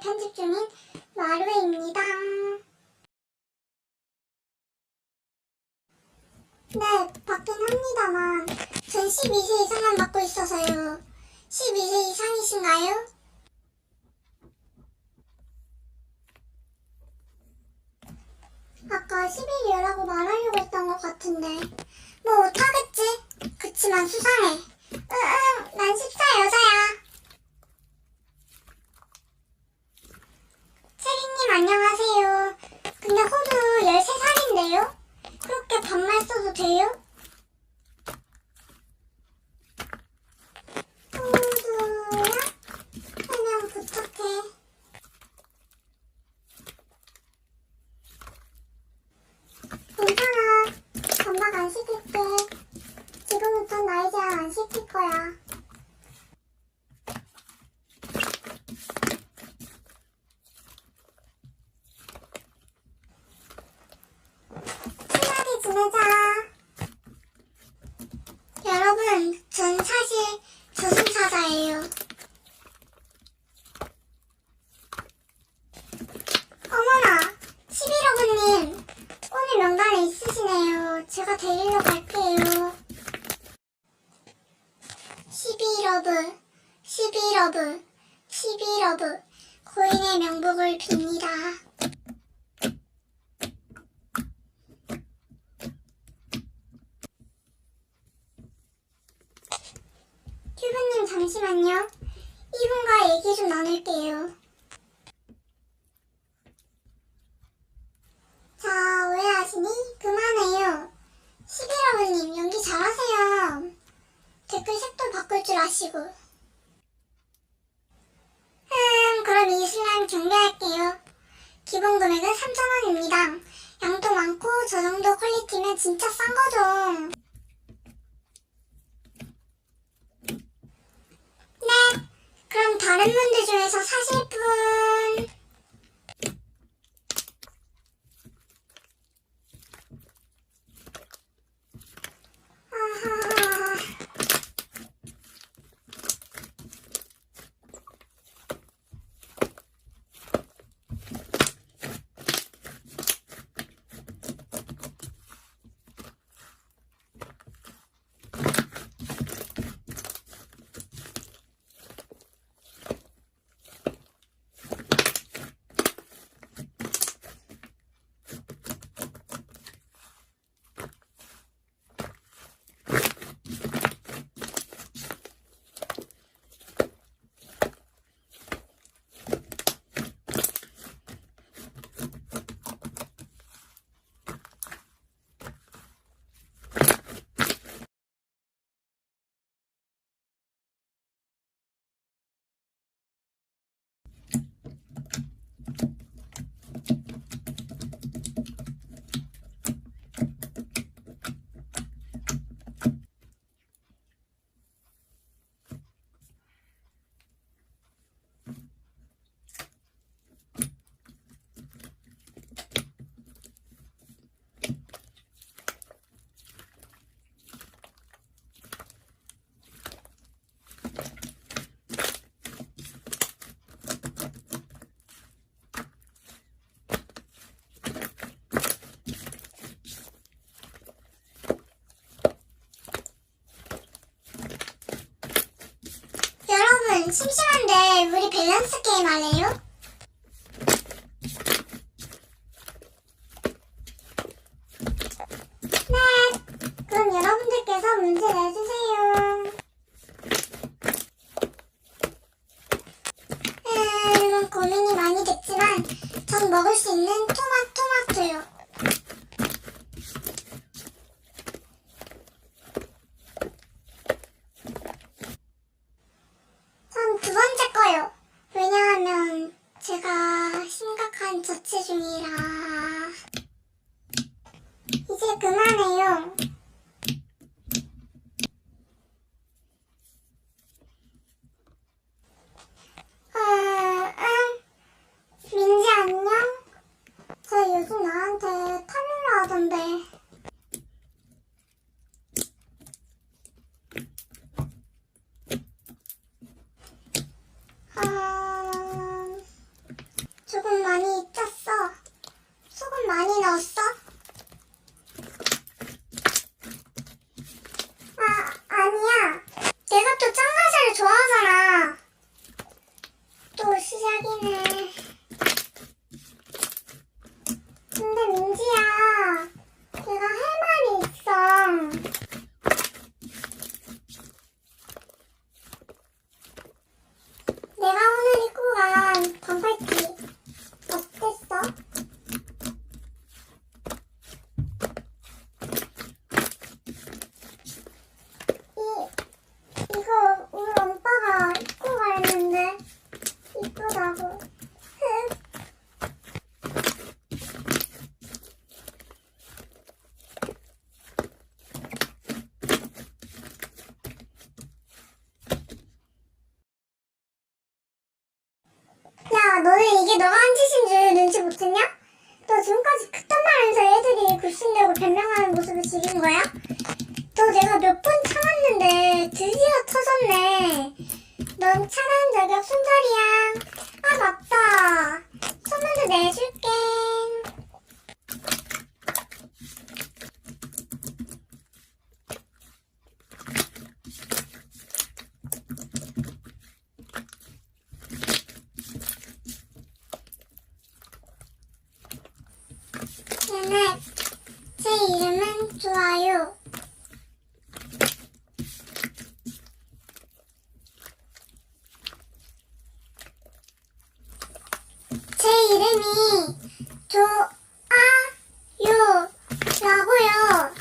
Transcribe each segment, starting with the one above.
편집 중인 마루입니다. 네, 받긴 합니다만 전 12세 이상만 받고 있어서요. 12세 이상이신가요? 아까 11이라고 말하려고 했던 것 같은데 뭐 어떡하겠지? 그치만 수상해. 난 14 여자야. 체리님 안녕하세요. 근데 호두 13살인데요? 그렇게 반말 써도 돼요? 호두야? 그냥 부탁해. 괜찮아. 반박 안 시킬게. 지금부터 나이 제한 안 시킬 거야. 친하게 지내자. 여러분, 전 사실 저승사자예요. 어머나, 11호부님. 오늘 명단에 있으시네요. 제가 데리러 갈게요. 11러브, 11러브, 11러브. 고인의 명복을 빕니다. 큐브님 잠시만요. 이분과 얘기 좀 나눌게요. 자, 오해하시니? 그만해요. 11러브님 연기 잘하세요. 댓글 색도 바꿀 줄 아시고. 그럼 이 순간 경배할게요. 기본 금액은 3,000원입니다. 양도 많고 저 정도 퀄리티면 진짜 싼 거죠. 네, 그럼 다른 분들 중에서 사실 분... 아하하... 여러분, 심심한데 우리 밸런스 게임 할래요? 네, 그럼 여러분들께서 문제 내주세요. 고민이 많이 됐지만 전 먹을 수 있는 토마토요. 전 두 번째 거요. 왜냐하면 제가 심각한 저체 중이라. 이제 그만해요. 민지 안녕? 많이 쪘어. 소금 많이 넣었어? 아니야. 내가 또 짠 과자를 좋아하잖아. 또 시작이네. 근데 민지야, 내가 할 말이 있어. 내가 오늘 입고 간 반팔티 어땠어? 이거 우리 오빠가 입고 가랬는데 이쁘다고. 야, 너네 이게 너가 한 짓인 줄 눈치 못 챘냐? 너 지금까지 그딴 말 하면서 애들이 굴신대고 변명하는 모습을 즐긴 거야? 너 내가 몇 번 참았는데 드디어 터졌네. 넌 차가운 저격 손절이야. 아, 맞다. 선물도 내줄게. 얘네, 제 이름은 좋아요. 제 이름이 좋아요라고요.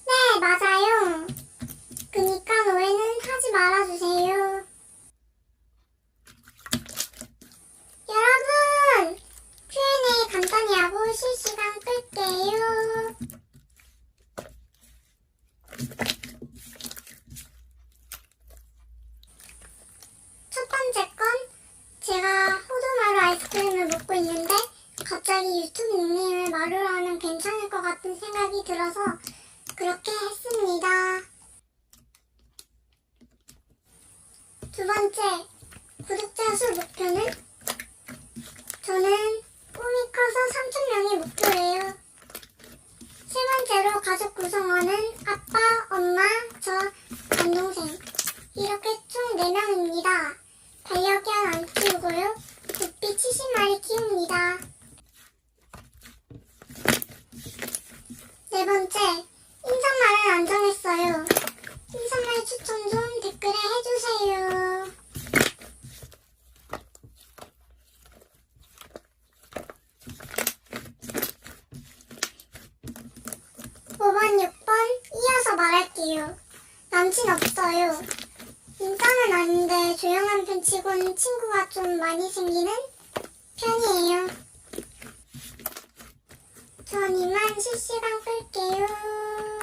네, 맞아요. 그니까 오해는 하지 말아주세요. 여러분, Q&A 간단히 하고 실시간 끌게요. 첫 번째 건, 제가 호두마루 아이스크림을 먹고 있는데 갑자기 유튜브 닉네임을 마루로 하면 괜찮을 것 같은 생각이 들어서 그렇게 했습니다. 두 번째, 구독자 수 목표는? 저는 꿈이 커서 3,000명이 목표예요. 세 번째로 가족 구성원은 아빠, 엄마, 저, 남동생 이렇게 총 4명입니다. 반려견 안 키우고요. 구피 70마리 키웁니다. 네 번째, 인사말을 안 정했어요. 인사말 추천 좀 댓글에 해주세요. 5번, 6번 이어서 말할게요. 남친 없어요. 인싸는 아닌데 조용한 편치곤 친구가 좀 많이 생기는 편이에요. 전 이만 실시간 끌게요.